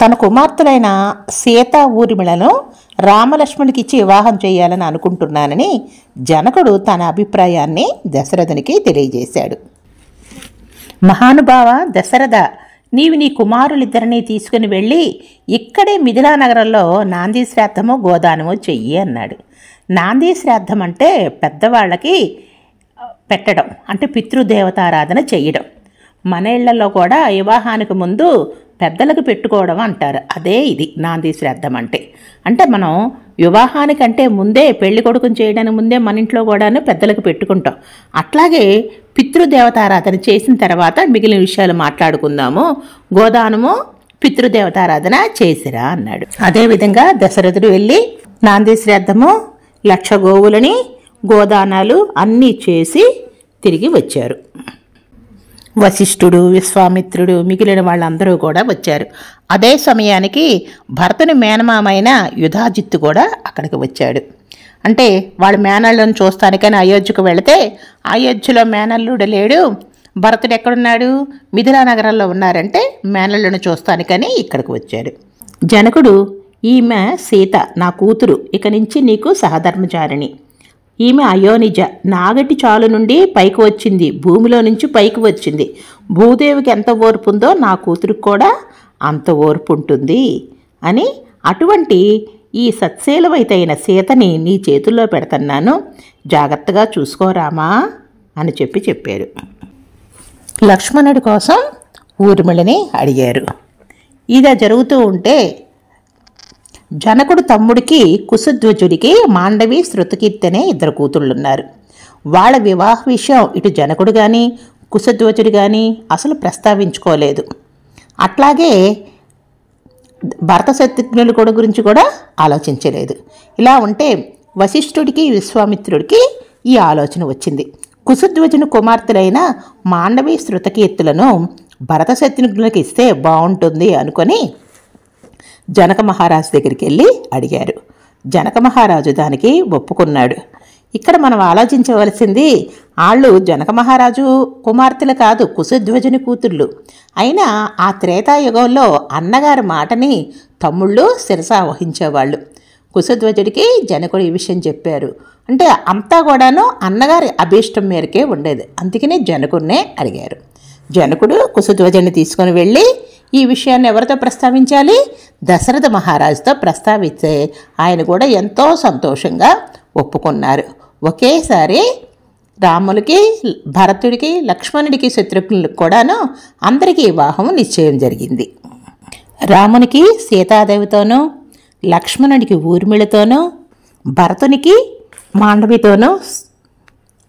తన కుమార్తెలైన సీత ఊర్మిళను రామలక్ష్మణుడికి ఇచ్చి వివాహం చేయాలని అనుకుంటున్నానని జనకుడు తన అభిప్రాయాన్ని దశరథునికి తెలియజేశాడు. మహానుభావ దశరథ, నీవు నీ కుమారులిద్దరినీ తీసుకుని వెళ్ళి ఇక్కడే మిథిలా నగరంలో నాంది శ్రాద్ధము గోదానము చెయ్యి అన్నాడు. నాంది శ్రాద్ధం అంటే పెద్దవాళ్ళకి పెట్టడం, అంటే పితృదేవతారాధన చెయ్యడం. మన ఇళ్లలో కూడా వివాహానికి ముందు పెద్దలకు పెట్టుకోవడం అంటారు. అదే ఇది నాంది శ్రాద్ధం అంటే మనం వివాహానికంటే ముందే పెళ్లి కొడుకుని చేయడానికి ముందే మన ఇంట్లో కూడాను పెద్దలకు పెట్టుకుంటాం. అట్లాగే పితృదేవతారాధన చేసిన తర్వాత మిగిలిన విషయాలు మాట్లాడుకుందాము, గోదానము పితృదేవతారాధన చేసిరా అన్నాడు. అదేవిధంగా దశరథుడు వెళ్ళి నాంది శ్రాద్ధము, 1,00,000 గోవులని, గోదానాలు అన్నీ చేసి తిరిగి వచ్చారు. వశిష్ఠుడు, విశ్వామిత్రుడు, మిగిలిన వాళ్ళందరూ కూడా వచ్చారు. అదే సమయానికి భరతుని మేనమామైన యుధాజిత్తు కూడా అక్కడికి వచ్చాడు. అంటే వాడు మేనల్లుని చూస్తానికని అయోధ్యకు వెళితే అయోధ్యలో మేనల్లుడు లేడు. భరతుడు ఎక్కడున్నాడు? మిథిలా నగరంలో ఉన్నారంటే మేనల్లుని చూస్తానికని ఇక్కడికి వచ్చాడు. జనకుడు, ఈమె సీత నా కూతురు, ఇక నుంచి నీకు సహధర్మచారిణి. ఈమె అయోనిజ, నాగటి చాలు నుండి పైకి వచ్చింది, భూమిలో నుంచి పైకి వచ్చింది. భూదేవికి ఎంత ఓర్పు ఉందో నా కూతురికి కూడా అంత ఓర్పు ఉంటుంది అని, అటువంటి ఈ సత్శీలవైతైన సీతని నీ చేతుల్లో పెడుతున్నాను, జాగ్రత్తగా చూసుకోరామా అని చెప్పారు. లక్ష్మణుడి కోసం ఊర్మిళని అడిగారు. ఇలా జరుగుతూ ఉంటే జనకుడు తమ్ముడికి కుశధ్వజుడికి మాండవి, శృతకీర్తి అనే 2 కూతుళ్ళున్నారు. వాళ్ళ వివాహ విషయం ఇటు జనకుడు కానీ కుశధ్వజుడు కానీ అసలు ప్రస్తావించుకోలేదు. అట్లాగే భరత శత్రుఘ్నుల కూడా గురించి కూడా ఆలోచించలేదు. ఇలా ఉంటే వశిష్ఠుడికి, విశ్వామిత్రుడికి ఈ ఆలోచన వచ్చింది. కుశధ్వజుని కుమార్తెలైన మాండవి, శృతకీర్తులను భరత శత్రుఘ్నులకు ఇస్తే బాగుంటుంది అనుకొని జనక మహారాజు దగ్గరికి వెళ్ళి అడిగారు. జనక మహారాజు దానికి ఒప్పుకున్నాడు. ఇక్కడ మనం ఆలోచించవలసింది, వాళ్ళు జనక మహారాజు కుమార్తెలు కాదు, కుశధ్వజుని కూతుళ్ళు. అయినా ఆ త్రేతాయుగంలో అన్నగారి మాటని తమ్ముళ్ళు శిరస వహించేవాళ్ళు. కుశధ్వజుడికి జనకుడు ఈ విషయం చెప్పారు. అంటే అంతా కూడాను అన్నగారి అభీష్టం మేరకే ఉండేది. అందుకనే జనకుడినే అడిగారు. జనకుడు కుశధ్వజుని తీసుకొని వెళ్ళి ఈ విషయాన్ని ఎవరితో ప్రస్తావించాలి? దశరథ మహారాజుతో ప్రస్తావిస్తే ఆయన కూడా ఎంతో సంతోషంగా ఒప్పుకున్నారు. ఒకేసారి రాముడికి, భరతుడికి, లక్ష్మణుడికి, శత్రుఘ్నులకు కూడాను అందరికీ వివాహం నిశ్చయం జరిగింది. రామునికి సీతాదేవితోనూ, లక్ష్మణుడికి ఊర్మిళతోనూ, భరతునికి మాండవితోనూ,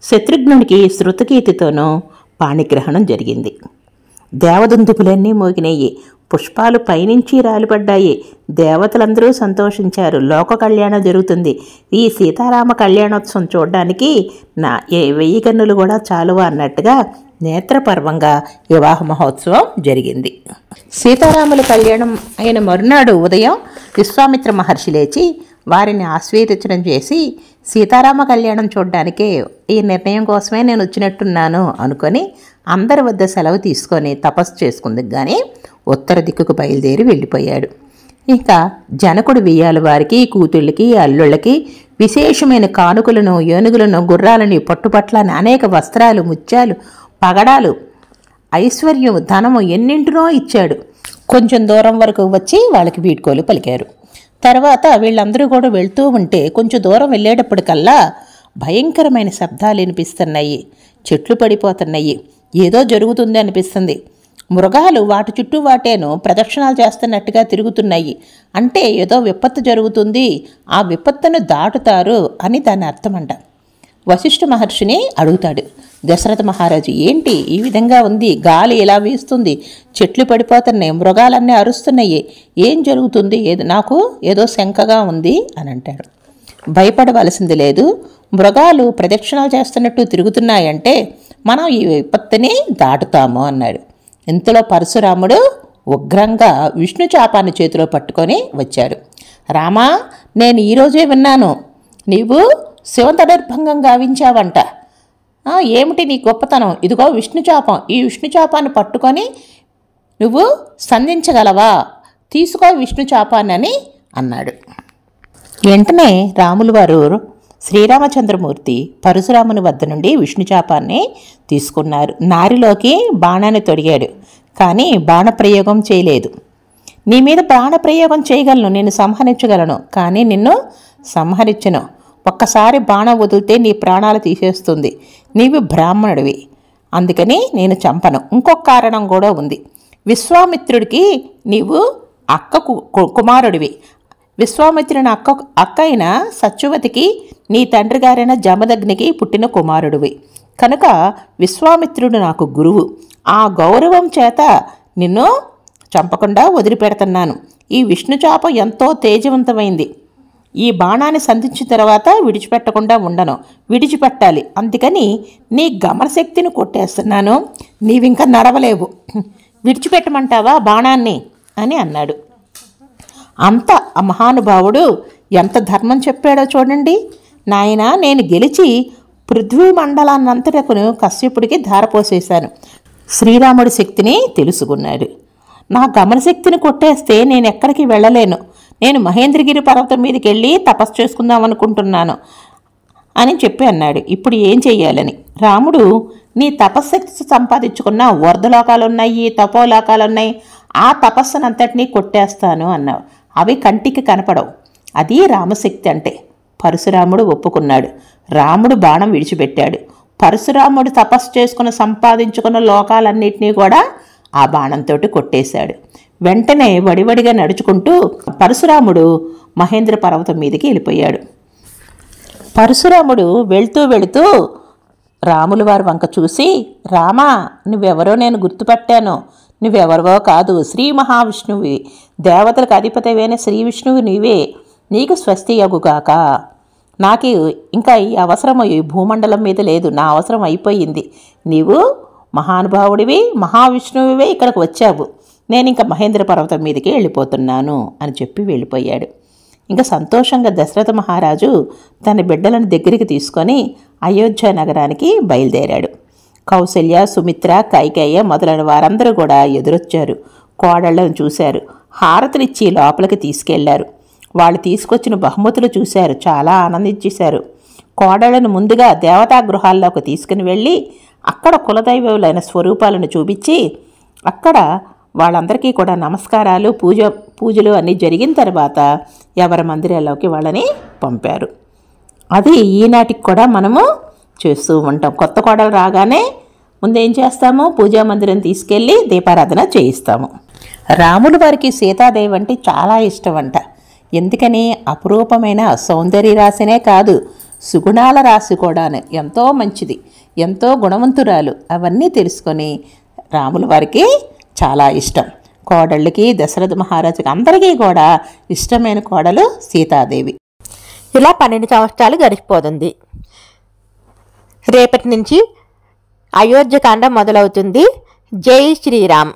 శత్రుఘ్నుడికి శృతకీర్తితోనూ పాణిగ్రహణం జరిగింది. దేవదుందుపులన్నీ మోగినాయి, పుష్పాలు పైనుంచి రాలిపడ్డాయి. దేవతలందరూ సంతోషించారు. లోక కళ్యాణం జరుగుతుంది. ఈ సీతారామ కళ్యాణోత్సవం చూడడానికి 1000 కన్నులు కూడా చాలువా అన్నట్టుగా నేత్రపర్వంగా వివాహ మహోత్సవం జరిగింది. సీతారాముల కళ్యాణం అయిన మరునాడు ఉదయం విశ్వామిత్ర మహర్షి లేచి వారిని ఆశీర్వదించడం చేసి, సీతారామ కళ్యాణం చూడడానికే ఈ నిర్ణయం కోసమే నేను వచ్చినట్టున్నాను అనుకొని అందరి వద్ద సెలవు తీసుకొని తపస్సు చేసుకుంది. కానీ ఉత్తర దిక్కుకు బయలుదేరి వెళ్ళిపోయాడు. ఇంకా జనకుడు వియ్యాల వారికి, కూతుళ్ళకి, అల్లుళ్ళకి విశేషమైన కానుకలను, ఏనుగులను, గుర్రాలని, పట్టుపట్లని, అనేక వస్త్రాలు, ముత్యాలు, పగడాలు, ఐశ్వర్యం, ధనము ఎన్నింటినో ఇచ్చాడు. కొంచెం దూరం వరకు వచ్చి వాళ్ళకి వీడ్కోలు పలికారు. తర్వాత వీళ్ళందరూ కూడా వెళ్తూ ఉంటే కొంచెం దూరం వెళ్ళేటప్పటికల్లా భయంకరమైన శబ్దాలు వినిపిస్తున్నాయి. చెట్లు పడిపోతున్నాయి. ఏదో జరుగుతుంది అనిపిస్తుంది. మృగాలు వాటి చుట్టూ వాటేను ప్రదక్షిణాలు చేస్తున్నట్టుగా తిరుగుతున్నాయి. అంటే ఏదో విపత్తు జరుగుతుంది, ఆ విపత్తును దాటుతారు అని దాని అర్థమంట. వశిష్ఠ మహర్షిని అడుగుతాడు దశరథ మహారాజు, ఏంటి ఈ విధంగా ఉంది? గాలి ఇలా వీస్తుంది, చెట్లు పడిపోతున్నాయి, మృగాలన్నీ అరుస్తున్నాయి, ఏం జరుగుతుంది? నాకు ఏదో శంకగా ఉంది అని అంటాడు. భయపడవలసింది లేదు, మృగాలు ప్రదక్షిణాలు చేస్తున్నట్టు తిరుగుతున్నాయంటే మనం ఈ విపత్తుని దాటుతాము అన్నాడు. ఇంతలో పరశురాముడు ఉగ్రంగా విష్ణు చాపాన్ని చేతిలో పట్టుకొని వచ్చాడు. రామా, నేను ఈరోజే విన్నాను, నీవు శివతదర్భంగం గావించావంట. ఏమిటి నీ గొప్పతనం? ఇదిగో విష్ణుచాపం, ఈ విష్ణుచాపాన్ని పట్టుకొని నువ్వు సంధించగలవా? తీసుకో విష్ణు చాపానని అన్నాడు. వెంటనే రాములు వారు శ్రీరామచంద్రమూర్తి పరశురాముని వద్ద నుండి విష్ణు చాపాన్ని తీసుకున్నారు. నారిలోకి బాణాన్ని తొడిగాడు, కానీ బాణప్రయోగం చేయలేదు. నీ మీద బాణప్రయోగం చేయగలను, నేను సంహరించగలను, కానీ నిన్ను సంహరించను. ఒక్కసారి బాణం వదిలితే నీ ప్రాణాలు తీసేస్తుంది. నీవు బ్రాహ్మణుడివి, అందుకని నేను చంపను. ఇంకొక కారణం కూడా ఉంది. విశ్వామిత్రుడికి నీవు కుమారుడివి. విశ్వామిత్రుని అక్క అయిన సత్యవతికి నీ తండ్రి గారైన జమదగ్నికి పుట్టిన కుమారుడివి. కనుక విశ్వామిత్రుడు నాకు గురువు. ఆ గౌరవం చేత నిన్ను చంపకుండా వదిలిపెడుతున్నాను. ఈ విష్ణుచాప ఎంతో తేజవంతమైంది. ఈ బాణాన్ని సంధించిన తర్వాత విడిచిపెట్టకుండా ఉండను, విడిచిపెట్టాలి. అందుకని నీ గమనశక్తిని కొట్టేస్తున్నాను, నీవింకా నడవలేవు. విడిచిపెట్టమంటావా బాణాన్ని అని అన్నాడు. అంత ఆ మహానుభావుడు ఎంత ధర్మం చెప్పాడో చూడండి. నాయన, నేను గెలిచి పృథ్వీ మండలాన్నంతటకును కశ్యపుడికి ధారపోసేశాను. శ్రీరాముడి శక్తిని తెలుసుకున్నాడు. నా గమనశక్తిని కొట్టేస్తే నేను ఎక్కడికి వెళ్ళలేను. నేను మహేంద్రగిరి పర్వతం మీదకి వెళ్ళి తపస్సు చేసుకుందాం అనుకుంటున్నాను అని చెప్పి అన్నాడు. ఇప్పుడు ఏం చెయ్యాలని? రాముడు, నీ తపశ్శక్తి సంపాదించుకున్న వర్ధలోకాలున్నాయి, తపోలోకాలున్నాయి, ఆ తపస్సునంతటినీ కొట్టేస్తాను అన్నావు. అవి కంటికి కనపడవు. అది రామశక్తి అంటే. పరశురాముడు ఒప్పుకున్నాడు. రాముడు బాణం విడిచిపెట్టాడు. పరశురాముడు తపస్సు చేసుకుని సంపాదించుకున్న లోకాలన్నింటినీ కూడా ఆ బాణంతో కొట్టేశాడు. వెంటనే వడివడిగా నడుచుకుంటూ పరశురాముడు మహేంద్ర పర్వతం మీదకి వెళ్ళిపోయాడు. పరశురాముడు వెళుతూ రాముల వారి వంక చూసి, రామా, నువ్వెవరో నేను గుర్తుపట్టాను. నువ్వెవరవో కాదు, శ్రీ మహావిష్ణువి, దేవతలకు అధిపతివైన శ్రీ విష్ణువు నీవే. నీకు స్వస్తి యగుగాక. నాకు ఇంకా ఈ అవసరం ఈ భూమండలం మీద లేదు, నా అవసరం అయిపోయింది. నీవు మహానుభావుడివి, మహావిష్ణువువే ఇక్కడికి వచ్చావు. నేను ఇంకా మహేంద్ర పర్వతం మీదకి వెళ్ళిపోతున్నాను అని చెప్పి వెళ్ళిపోయాడు. ఇంకా సంతోషంగా దశరథ మహారాజు తన బిడ్డలను దగ్గరికి తీసుకొని అయోధ్య నగరానికి బయలుదేరాడు. కౌసల్య, సుమిత్ర, కైకేయ మొదలైన వారందరూ కూడా ఎదురొచ్చారు. కోడళ్లను చూశారు. హారతులిచ్చి లోపలికి తీసుకెళ్లారు. వాళ్ళు తీసుకొచ్చిన బహుమతులు చూశారు, చాలా ఆనందించేశారు. కోడళ్లను ముందుగా దేవతా గృహాల్లోకి తీసుకుని వెళ్ళి అక్కడ కులదైవములైన స్వరూపాలను చూపించి అక్కడ వాళ్ళందరికీ కూడా నమస్కారాలు, పూజలు అన్నీ జరిగిన తర్వాత ఎవరి మందిరాల్లోకి వాళ్ళని పంపారు. అది ఈనాటికి కూడా మనము చేస్తూ ఉంటాం. కొత్త కోడలు రాగానే ముందేం చేస్తాము? పూజా మందిరం తీసుకెళ్ళి దీపారాధన చేయిస్తాము. రాముల వారికి సీతాదేవి అంటే చాలా ఇష్టం అంట. ఎందుకని? అపురూపమైన సౌందర్య రాశినే కాదు, సుగుణాల రాశి కూడాను. ఎంతో మంచిది, ఎంతో గుణవంతురాలు. అవన్నీ తెలుసుకొని రాముల వారికి చాలా ఇష్టం. కోడళ్ళకి, దశరథ మహారాజుకి అందరికీ కూడా ఇష్టమైన కోడలు సీతాదేవి. ఇలా 12 సంవత్సరాలు గడిచిపోతుంది. రేపటి నుంచి అయోధ్యకాండ మొదలవుతుంది. జై శ్రీరామ్.